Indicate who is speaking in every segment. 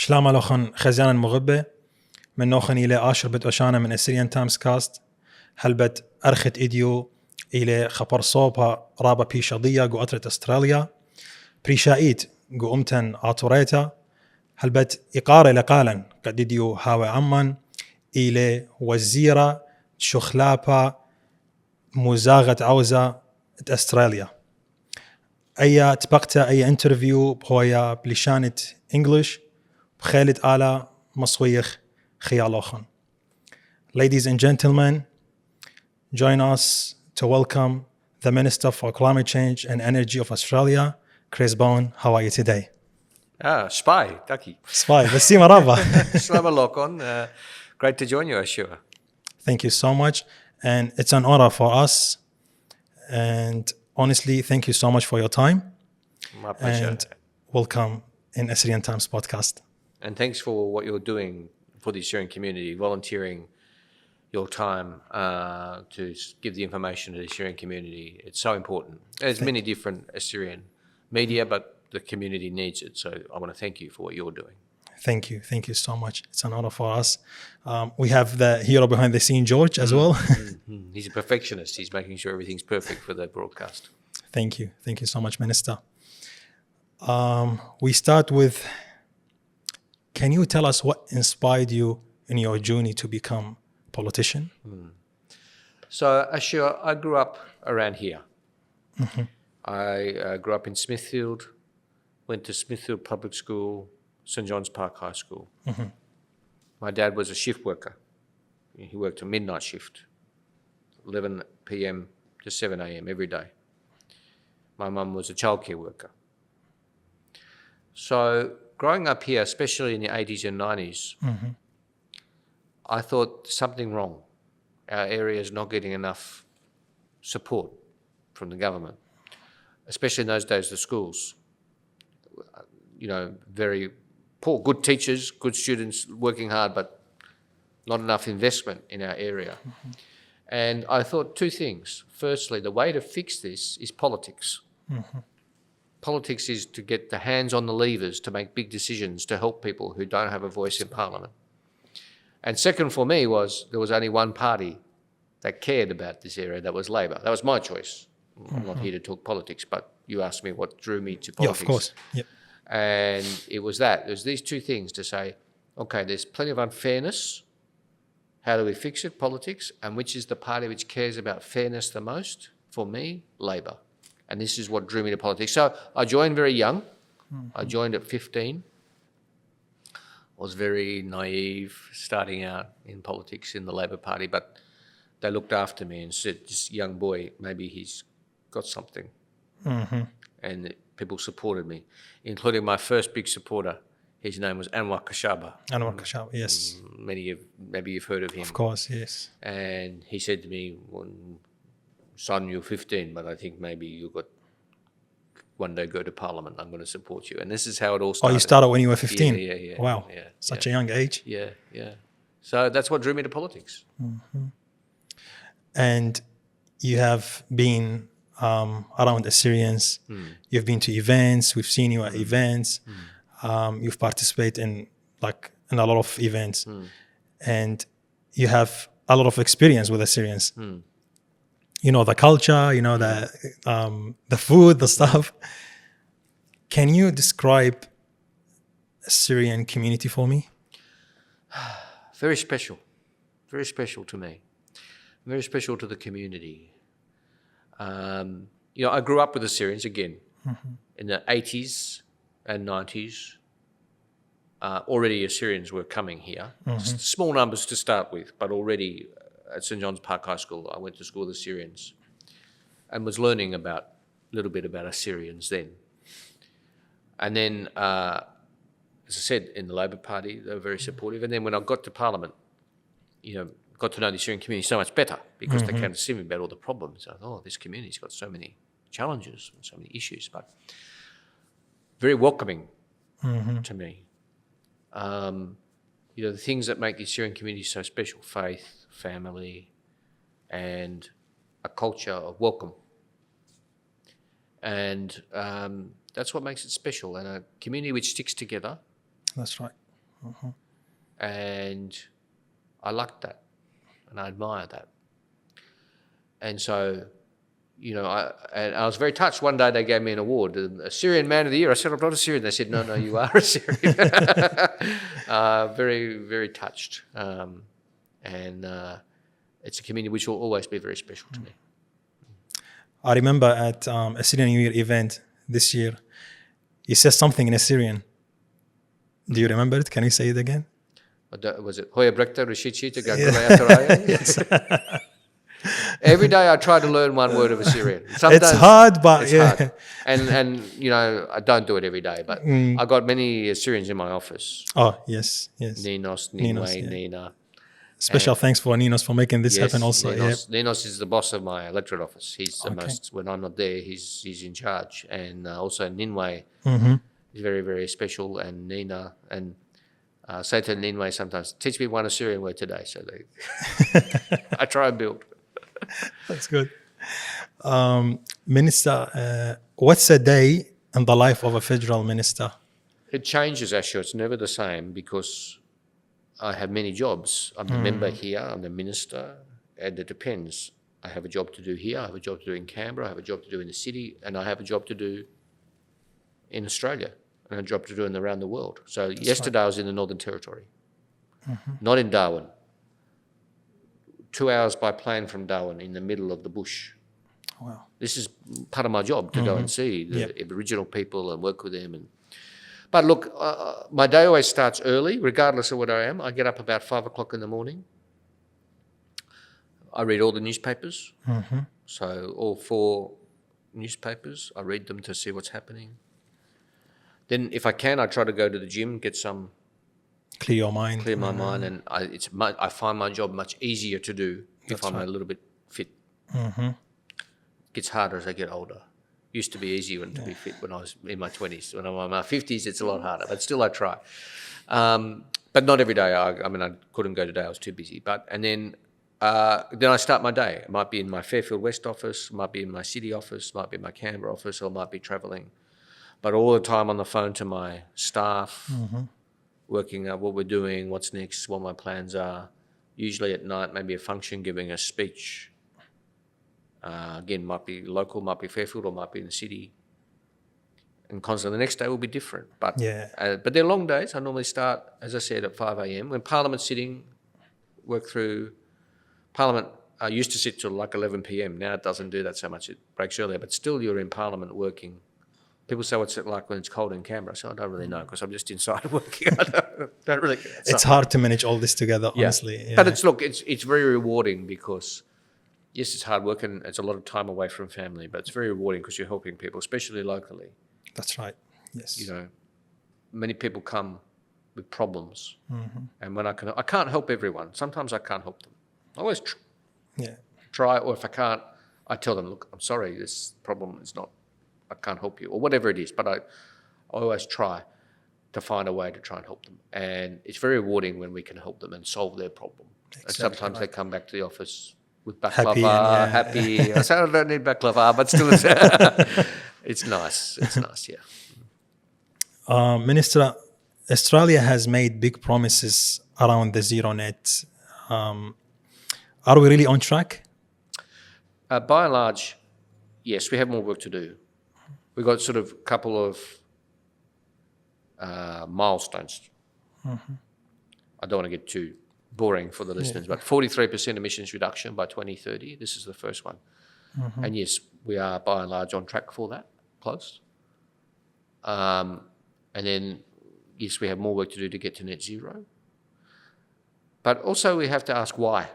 Speaker 1: شلام لوخن خزيان المغبة من نوخن إلى آشر بت أوشانا من Assyrian Times Cast هلبت أرخت إيديو إلى خبر صوبها رابا بيشادية جو أطرة أستراليا بريشايت جو أمتن آتوريتا هلبت إقارة لقالا قد إيديو هاوي عمان إلى وزيرة شخلابة مزاغة عوزة أستراليا أي تبقتا أي انترفيو بهويا بلشانة إنجليش بخالد آلا مصويخ خيالوخن. Ladies and gentlemen, join us to welcome the Minister for Climate Change and Energy of Australia, Chris Bowen. How are you today?
Speaker 2: Spy, Ducky.
Speaker 1: Spy, Basima Rava.
Speaker 2: Slava Lokon. Great to join you, Ashur.
Speaker 1: Thank you so much. And it's an honor for us. And honestly, thank you so much for your time.
Speaker 2: My pleasure.
Speaker 1: And welcome in Assyrian Times podcast.
Speaker 2: And thanks for what you're doing for the Assyrian community, volunteering your time to give the information to the Assyrian community. It's so important. There's many different Assyrian media, but the community needs it. So I want to thank you for what you're doing.
Speaker 1: Thank you. Thank you so much. It's an honor for us. We have the hero behind the scene, George, as well.
Speaker 2: He's a perfectionist. He's making sure everything's perfect for the broadcast.
Speaker 1: Thank you. Thank you so much, Minister. We start with, can you tell us what inspired you in your journey to become a politician?
Speaker 2: So, Ashur, I grew up around here. Mm-hmm. I grew up in Smithfield, went to Smithfield Public School, St. John's Park High School. Mm-hmm. My dad was a shift worker. He worked a midnight shift, 11 p.m. to 7 a.m. every day. My mum was a childcare worker. So growing up here, especially in the 80s and 90s, I thought something wrong. Our area is not getting enough support from the government, especially in those days, the schools. You know, very poor, good teachers, good students working hard, but not enough investment in our area. Mm-hmm. And I thought two things. Firstly, the way to fix this is politics. Mm-hmm. Politics is to get the hands on the levers to make big decisions to help people who don't have a voice in Parliament. And second for me was there was only one party that cared about this area, that was Labor. That was my choice. I'm not here to talk politics, but you asked me what drew me to politics.
Speaker 1: Yeah, of course. Yep.
Speaker 2: And it was that. There's these two things to say, okay, there's plenty of unfairness. How do we fix it? Politics. And which is the party which cares about fairness the most? For me, Labor. And this is what drew me to politics. So I joined very young. I joined at 15. I was very naive starting out in politics in the Labor Party, but they looked after me and said, this young boy, maybe he's got something. Mm-hmm. And people supported me, including my first big supporter. His name was Anwar Kashaba.
Speaker 1: Anwar Kashaba, yes.
Speaker 2: Maybe you've heard of him.
Speaker 1: Of course, yes.
Speaker 2: And he said to me, son, you're 15, but I think maybe you got one day go to Parliament. I'm going to support you. And this is how it all started.
Speaker 1: Oh, you started when you were 15?
Speaker 2: Yeah.
Speaker 1: Wow, such a young age.
Speaker 2: Yeah. So that's what drew me to politics.
Speaker 1: Mm-hmm. And you have been around Assyrians. You've been to events. We've seen you at events. You've participated in a lot of events. And you have a lot of experience with Assyrians. You know the culture, you know the food, the stuff. Can you describe Assyrian community for me?
Speaker 2: Very special to me. Very special to the community. You know, I grew up with Assyrians again in the 80s and 90s. Already Assyrians were coming here. Small numbers to start with, but already at St. John's Park High School, I went to school with Assyrians and was learning a little bit about Assyrians then. And then, as I said, in the Labor Party, they were very supportive. And then when I got to Parliament, you know, got to know the Assyrian community so much better because they came to see me about all the problems. I thought, this community's got so many challenges and so many issues, but very welcoming to me. You know, the things that make the Assyrian community so special, faith, family, and a culture of welcome. And that's what makes it special, and a community which sticks together.
Speaker 1: That's right.
Speaker 2: And I liked that and I admire that. And so, I was very touched. One day they gave me an award, Assyrian Man of the Year. I said, I'm not Assyrian. They said, no, you are Assyrian. Very, very touched. And it's a community which will always be very special to me.
Speaker 1: I remember at Assyrian New Year event this year, you said something in Assyrian. Do you remember it? Can you say it again?
Speaker 2: Was it Hoya Brekta Rishitshita Gagula Ataraya?
Speaker 1: Yes.
Speaker 2: Every day I try to learn one word of Assyrian. Sometimes
Speaker 1: It's hard, but
Speaker 2: it's
Speaker 1: yeah.
Speaker 2: hard. And I don't do it every day, but I got many Assyrians in my office.
Speaker 1: Oh, yes.
Speaker 2: Ninos,
Speaker 1: Ninos,
Speaker 2: Ninway,
Speaker 1: yeah.
Speaker 2: Nina.
Speaker 1: Special thanks for Ninos for making this happen also.
Speaker 2: Ninos is the boss of my electorate office. He's the most, when I'm not there, he's in charge. And also Ninway is very, very special. And Nina, and say to Ninway sometimes, teach me one Assyrian word today. So I try and build.
Speaker 1: That's good. Minister, what's a day in the life of a federal minister?
Speaker 2: It changes, Ashur. It's never the same because I have many jobs. I'm the member here, I'm the minister, and it depends. I have a job to do here, I have a job to do in Canberra, I have a job to do in the city, and I have a job to do in Australia, and a job to do around the world. So yesterday I was in the Northern Territory, not in Darwin. 2 hours by plane from Darwin in the middle of the bush.
Speaker 1: Wow.
Speaker 2: This is part of my job, to go and see the Aboriginal people and work with them. But look, my day always starts early, regardless of what I am. I get up about 5 o'clock in the morning. I read all the newspapers. So all 4 newspapers, I read them to see what's happening. Then if I can, I try to go to the gym, get some...
Speaker 1: Clear your mind.
Speaker 2: Clear my mind, and I find my job much easier to do if I'm a little bit fit. It gets harder as I get older. Used to be easier to be fit when I was in my 20s. When I'm in my 50s, it's a lot harder, but still I try. But not every day. I couldn't go today. I was too busy. And then I start my day. It might be in my Fairfield West office, might be in my city office, might be in my Canberra office, or might be travelling. But all the time on the phone to my staff, working out what we're doing, what's next, what my plans are. Usually at night, maybe a function, giving a speech. Again, might be local, might be Fairfield, or might be in the city. And constantly, the next day will be different. But they're long days. I normally start, as I said, at 5 a.m. When Parliament's sitting, work through. Parliament used to sit till like 11 p.m. Now it doesn't do that so much. It breaks earlier. But still you're in Parliament working. People say, what's it like when it's cold in Canberra? So I don't really know because I'm just inside working. I don't really.
Speaker 1: It's hard to manage all this together, honestly. Yeah.
Speaker 2: But it's very rewarding because, yes, it's hard work and it's a lot of time away from family, but it's very rewarding because you're helping people, especially locally.
Speaker 1: That's right. Yes.
Speaker 2: Many people come with problems, and when I can't help everyone. Sometimes I can't help them. I always try, or if I can't, I tell them, look, I'm sorry, this problem is not. I can't help you, or whatever it is, but I always try to find a way to try and help them. And it's very rewarding when we can help them and solve their problem. Exactly, and sometimes they come back to the office with baklava, happy. I say, I don't need baklava, but still it's nice. It's nice, yeah.
Speaker 1: Minister, Australia has made big promises around the zero net. Are we really on track?
Speaker 2: By and large, yes, we have more work to do. We've got sort of a couple of milestones. I don't want to get too boring for the listeners, but 43% emissions reduction by 2030. This is the first one. And yes, we are by and large on track for that, close. And then, yes, we have more work to do to get to net zero. But also we have to ask why.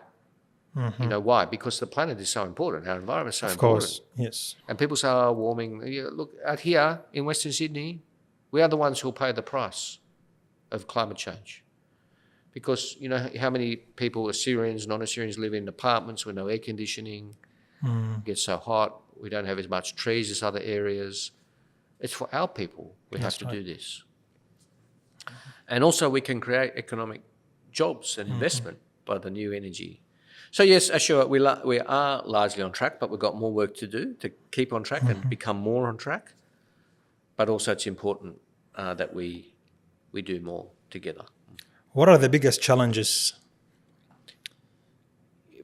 Speaker 2: Why? Because the planet is so important. Our environment is so important. Of course,
Speaker 1: yes.
Speaker 2: And people say, warming. Yeah, look, out here in Western Sydney, we are the ones who will pay the price of climate change. Because, how many people, Assyrians, non-Assyrians, live in apartments with no air conditioning, it gets so hot, we don't have as much trees as other areas. It's for our people we have to do this. And also we can create economic jobs and investment by the new energy. So yes, Ashur, we are largely on track, but we've got more work to do to keep on track and become more on track. But also it's important that we do more together.
Speaker 1: What are the biggest challenges?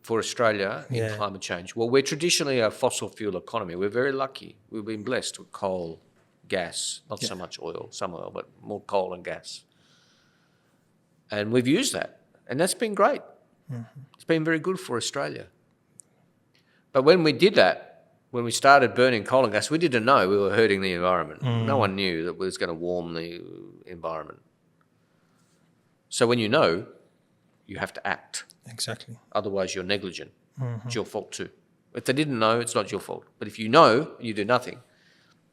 Speaker 2: For Australia in
Speaker 1: Yeah.
Speaker 2: climate change? Well, we're traditionally a fossil fuel economy. We're very lucky. We've been blessed with coal, gas, not so much oil, some oil, but more coal and gas. And we've used that, and that's been great. It's been very good for Australia. But when we did that, when we started burning coal and gas, we didn't know we were hurting the environment. No one knew that it was going to warm the environment. So when you know, you have to act.
Speaker 1: Exactly.
Speaker 2: Otherwise, you're negligent. It's your fault too. If they didn't know, it's not your fault. But if you know and you do nothing,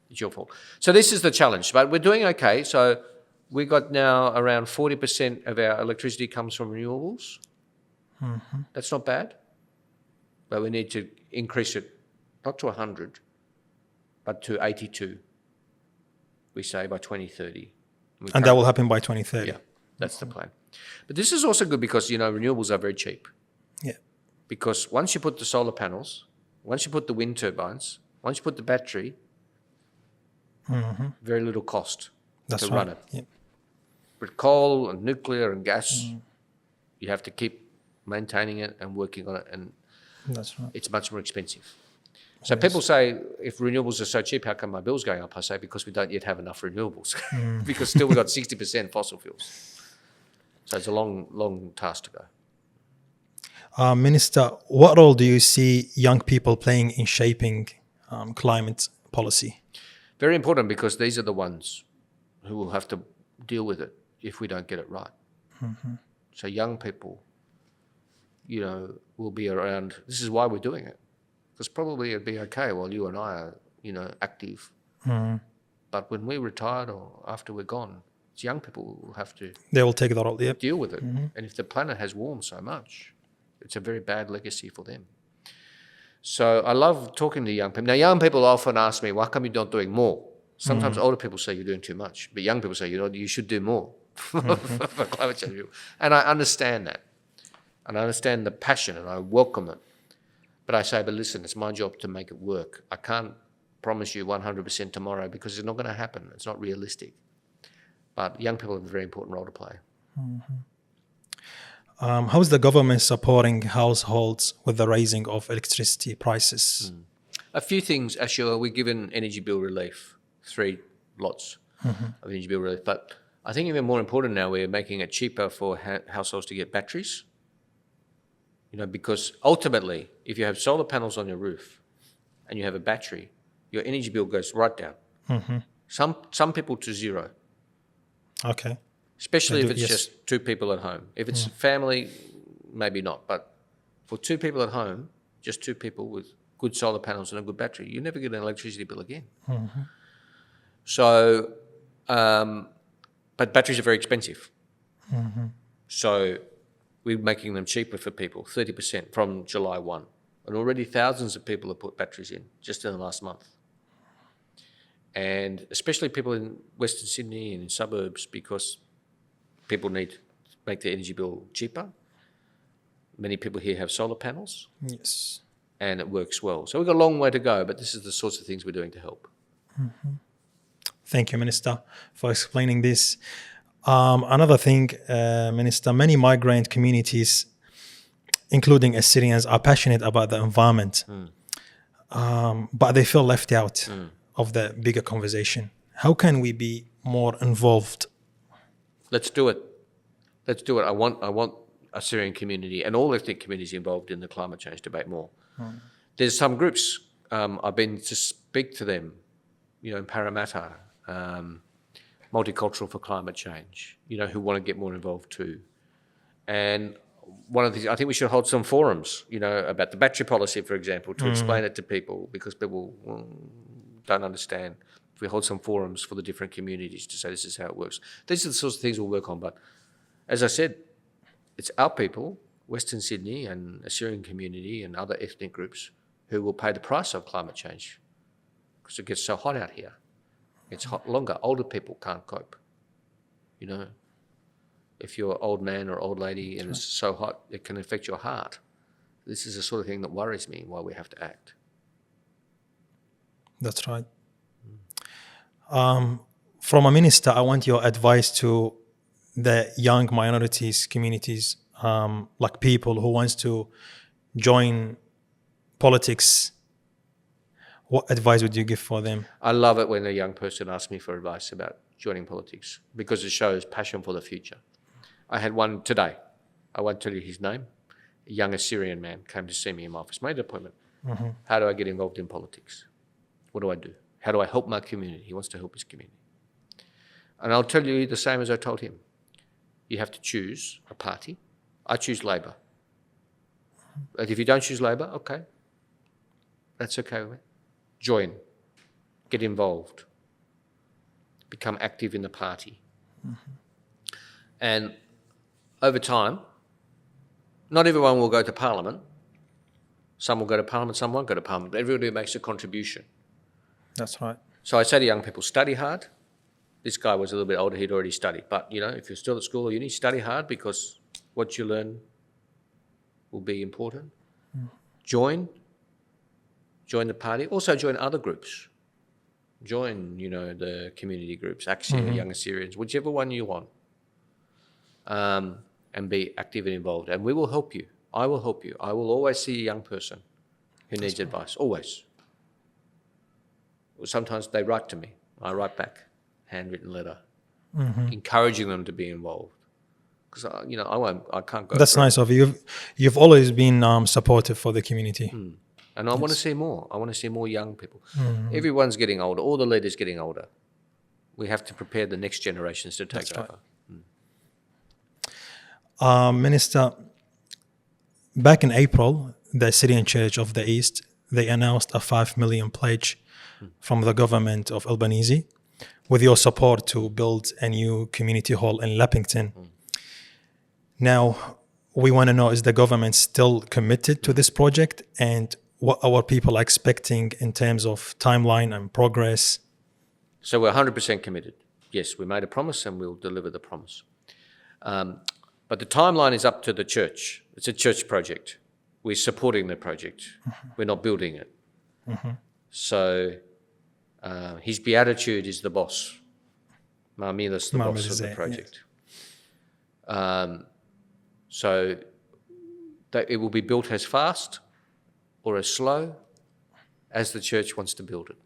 Speaker 2: it's your fault. So this is the challenge. But we're doing okay. So we got now around 40% of our electricity comes from renewables. That's not bad. But we need to increase it, not to 100, but to 82, we say, by 2030.
Speaker 1: And that will happen by 2030.
Speaker 2: Yeah, that's the plan. But this is also good because, renewables are very cheap.
Speaker 1: Yeah.
Speaker 2: Because once you put the solar panels, once you put the wind turbines, once you put the battery, very little cost
Speaker 1: That's
Speaker 2: to
Speaker 1: right.
Speaker 2: run it.
Speaker 1: Yeah.
Speaker 2: With coal and nuclear and gas, you have to keep maintaining it and working on it, and
Speaker 1: That's right.
Speaker 2: it's much more expensive. So people say, if renewables are so cheap, how come my bill's going up? I say, because we don't yet have enough renewables. Because still we've got 60% fossil fuels. So it's a long, long task to go.
Speaker 1: Minister, what role do you see young people playing in shaping climate policy?
Speaker 2: Very important, because these are the ones who will have to deal with it if we don't get it right. So young people, will be around. This is why we're doing it. Because probably it'd be okay while you and I are, active. But when we're retired or after we're gone, it's young people who will have to
Speaker 1: They will take that role. Yep.
Speaker 2: deal with it. And if the planet has warmed so much, it's a very bad legacy for them. So I love talking to young people. Now, young people often ask me, why come you're not doing more? Sometimes older people say you're doing too much, but young people say, you should do more for climate change. And I understand that. And I understand the passion, and I welcome it. But I say, but listen, it's my job to make it work. I can't promise you 100% tomorrow because it's not going to happen. It's not realistic. But young people have a very important role to play.
Speaker 1: How is the government supporting households with the raising of electricity prices?
Speaker 2: A few things, Ashur. We're given energy bill relief, 3 lots of energy bill relief. But I think even more important now, we're making it cheaper for households to get batteries. Because ultimately, if you have solar panels on your roof and you have a battery, your energy bill goes right down. Some people to zero.
Speaker 1: Okay.
Speaker 2: Especially if it's just 2 people at home. If it's family, maybe not. But for 2 people at home, just 2 people with good solar panels and a good battery, you never get an electricity bill again. So, but batteries are very expensive. So we're making them cheaper for people, 30% from July 1. And already thousands of people have put batteries in just in the last month. And especially people in Western Sydney and in suburbs, because people need to make their energy bill cheaper. Many people here have solar panels.
Speaker 1: Yes.
Speaker 2: And it works well. So we've got a long way to go, but this is the sorts of things we're doing to help.
Speaker 1: Thank you, Minister, for explaining this. Another thing, Minister, many migrant communities, including Assyrians, are passionate about the environment, but they feel left out of the bigger conversation. How can we be more involved?
Speaker 2: Let's do it. Let's do it. I want Assyrian community and all ethnic communities involved in the climate change debate more. There's some groups, I've been to speak to them, in Parramatta, Multicultural for Climate Change, who want to get more involved too. And one of the things, I think we should hold some forums, about the battery policy, for example, to explain it to people, because people don't understand. If we hold some forums for the different communities to say this is how it works. These are the sorts of things we'll work on. But as I said, it's our people, Western Sydney and Assyrian community and other ethnic groups, who will pay the price of climate change because it gets so hot out here. It's hot longer. Older people can't cope. If you're an old man or old lady and it's so hot, it can affect your heart. This is the sort of thing that worries me, why we have to act.
Speaker 1: That's right. From a minister, I want your advice to the young minorities communities, like people who wants to join politics, what advice would you give for them?
Speaker 2: I love it when a young person asks me for advice about joining politics because it shows passion for the future. I had one today. I won't tell you his name. A young Assyrian man came to see me in my office, made an appointment. How do I get involved in politics? What do I do? How do I help my community? He wants to help his community. And I'll tell you the same as I told him. You have to choose a party. I choose Labor. But if you don't choose Labor, okay. That's okay with me. Join. Get involved. Become active in the party. And over time, not everyone will go to Parliament. Some will go to Parliament, some won't go to Parliament. But everybody makes a contribution.
Speaker 1: That's right.
Speaker 2: So I say to young people, study hard. This guy was a little bit older, he'd already studied. But, you know, if you're still at school or uni, study hard because what you learn will be important. Join the party. Also join other groups. Join, you know, the community groups, Axia, Young Assyrians, whichever one you want. And be active and involved. And we will help you. I will help you. I will always see a young person who needs advice. Always. Sometimes they write to me. I write back, handwritten letter, encouraging them to be involved. Because you know, I can't go.
Speaker 1: That's nice of you. You've always been supportive for the community.
Speaker 2: And I want to see more. I want to see more young people. Everyone's getting older. All the leaders getting older. We have to prepare the next generations to take over.
Speaker 1: Minister, back in April, the Assyrian Church of the East, they announced a 5 million pledge from the government of Albanese with your support to build a new community hall in Leppington. Now, we want to know, is the government still committed to this project, and what our people are expecting in terms of timeline and progress?
Speaker 2: So we're 100% committed. Yes, we made a promise and we'll deliver the promise. But the timeline is up to the church. It's a church project. We're supporting the project. We're not building it. So his beatitude is the boss. Marmila's the boss of the project. Yes. So that it will be built as fast or as slow as the church wants to build it.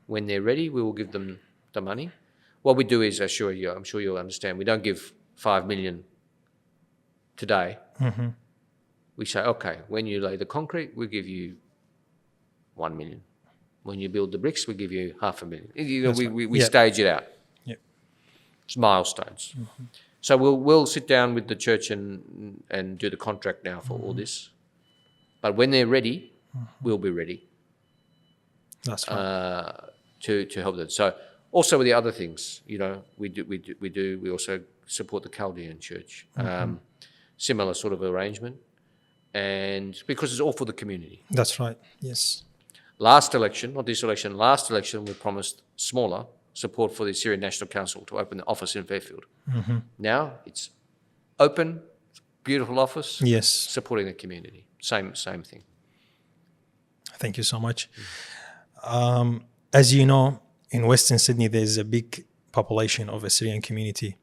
Speaker 2: When they're ready, we will give them the money. What we do is, I'm sure you'll understand, we don't give 5 million today. We say, okay, when you lay the concrete, we give you 1 million. When you build the bricks, we give you 500,000. You know, we stage it out.
Speaker 1: Yep.
Speaker 2: It's milestones. So we'll sit down with the church and do the contract now for all this. But when they're ready, we'll be ready.
Speaker 1: That's right.
Speaker 2: To help them. So also with the other things, you know, we also support the Chaldean Church. Similar sort of arrangement, and because it's all for the community.
Speaker 1: That's right. Yes.
Speaker 2: Last election, not this election, last election we promised smaller support for the Assyrian National Council to open the office in Fairfield. Now it's open, beautiful office.
Speaker 1: Yes.
Speaker 2: Supporting the community. Same thing.
Speaker 1: Thank you so much. As you know, in Western Sydney, there's a big population of Assyrian community.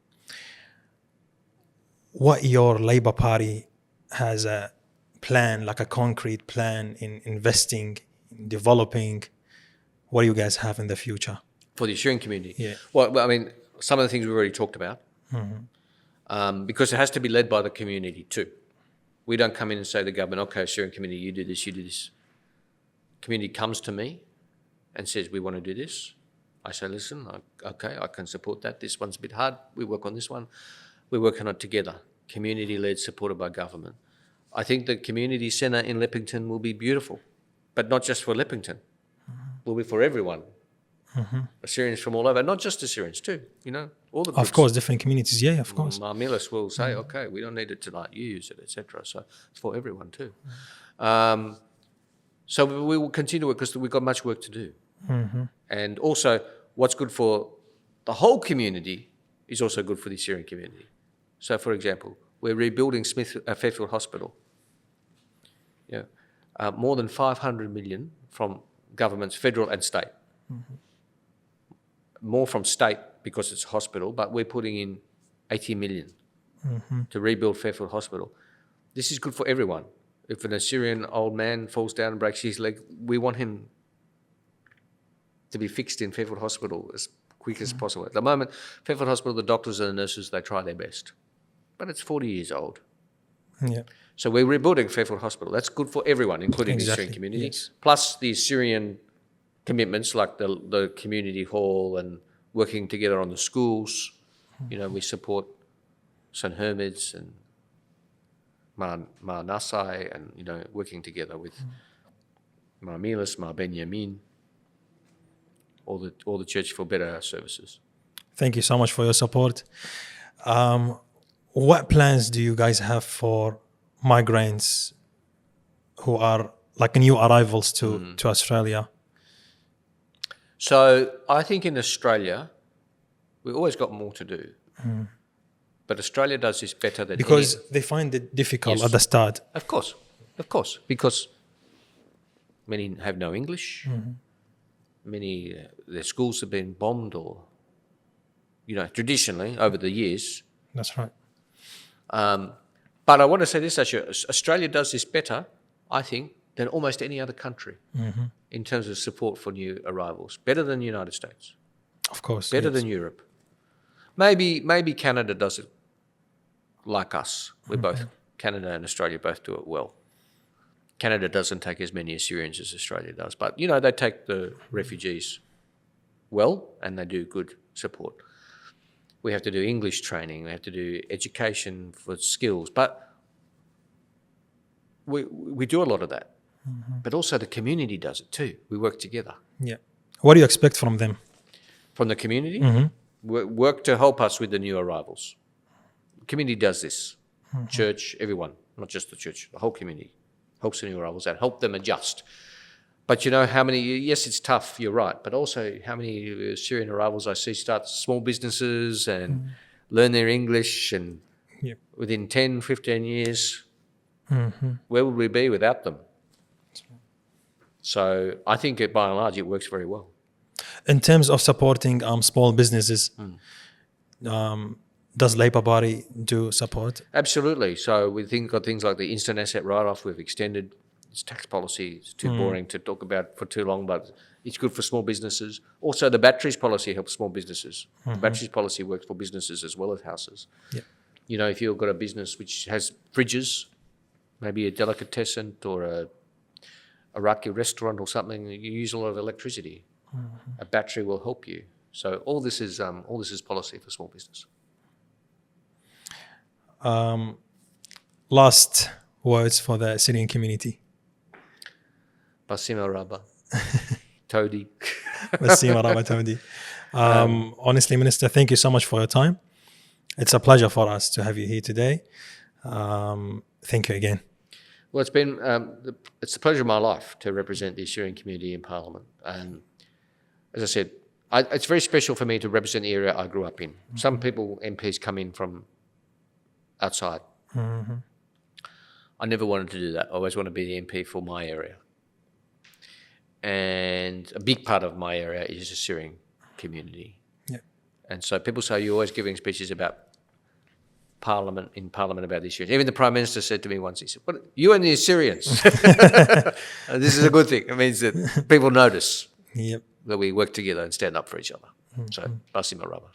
Speaker 1: What your Labour Party has a plan, like a concrete plan in investing, in developing, what do you guys have in the future?
Speaker 2: For the Assyrian community?
Speaker 1: Yeah.
Speaker 2: Well, I mean, some of the things we've already talked about, because it has to be led by the community too. We don't come in and say to the government, okay, Assyrian community, you do this, you do this. Community comes to me and says, we want to do this. I say, listen, okay, I can support that. This one's a bit hard. We work on this one. We're working on it together, community-led, supported by government. I think the community centre in Leppington will be beautiful, but not just for Leppington. Will be for everyone. Assyrians from all over, not just Assyrians too, you know, all the groups.
Speaker 1: Of course, different communities, yeah, of course.
Speaker 2: Marmilas will say, okay, we don't need it tonight, you use it, etc. So it's for everyone too. So we will continue it because we've got much work to do. And also, what's good for the whole community is also good for the Assyrian community. So, for example, we're rebuilding Fairfield Hospital. More than 500 million from governments, federal and state. More from state because it's a hospital, but we're putting in 80 million to rebuild Fairfield Hospital. This is good for everyone. If an Assyrian old man falls down and breaks his leg, we want him to be fixed in Fairfield Hospital as quick as possible. At the moment, Fairfield Hospital, the doctors and the nurses, they try their best. But it's 40 years old.
Speaker 1: Yeah.
Speaker 2: So we're rebuilding Fairfield Hospital. That's good for everyone, including the Assyrian community.
Speaker 1: Yes.
Speaker 2: Plus the Assyrian commitments like the community hall and working together on the schools. You know, we support St. Hermed's and Mar Nasai and, you know, working together with Mar Milas, Mar Benjamin, all the Church for Better services.
Speaker 1: Thank you so much for your support. What plans do you guys have for migrants who are like new arrivals to Australia?
Speaker 2: So I think in Australia, we've always got more to do. But Australia does this better than
Speaker 1: because they find it difficult
Speaker 2: Yes.
Speaker 1: at the start.
Speaker 2: Of course, because many have no English. Many their schools have been bombed, or traditionally over the years.
Speaker 1: That's right.
Speaker 2: But I want to say this, Ashur, Australia does this better, I think, than almost any other country in terms of support for new arrivals. Better than the United States.
Speaker 1: Of course.
Speaker 2: Better than Europe. Maybe Canada does it like us. We're both, Canada and Australia both do it well. Canada doesn't take as many Assyrians as Australia does, but they take the refugees well and they do good support. We have to do English training, we have to do education for skills, but we do a lot of that. But also the community does it too. We work together.
Speaker 1: Yeah. What do you expect from them?
Speaker 2: From the community? Work to help us with the new arrivals. The community does this. Church, everyone, not just the church, the whole community helps the new arrivals and help them adjust. But how many, yes, it's tough, you're right, but also how many Syrian arrivals I see start small businesses and learn their English, and within 10, 15 years, where would we be without them? So I think by and large it works very well.
Speaker 1: In terms of supporting small businesses, does Labour Party do support?
Speaker 2: Absolutely. So we got things like the instant asset write-off we've extended. It's tax policy. It's too boring to talk about for too long, but it's good for small businesses. Also, the batteries policy helps small businesses. The batteries policy works for businesses as well as houses. Yeah. If you've got a business which has fridges, maybe a delicatessen or a Iraqi restaurant or something, you use a lot of electricity. A battery will help you. So all this is policy for small business.
Speaker 1: Last words for the Syrian community.
Speaker 2: Basima Rabba. Todi.
Speaker 1: Basima Rabba Todi. Honestly, Minister, thank you so much for your time. It's a pleasure for us to have you here today. Thank you again.
Speaker 2: Well, it's been it's the pleasure of my life to represent the Assyrian community in Parliament. And as I said, it's very special for me to represent the area I grew up in. Some people, MPs, come in from outside. I never wanted to do that. I always want to be the MP for my area. And a big part of my area is the Syrian community.
Speaker 1: Yeah.
Speaker 2: And so people say you're always giving speeches about Parliament about the Assyrians. Even the Prime Minister said to me once, he said, "What, you and the Assyrians?" And this is a good thing. It means that people notice that we work together and stand up for each other. So, Basima Rabba.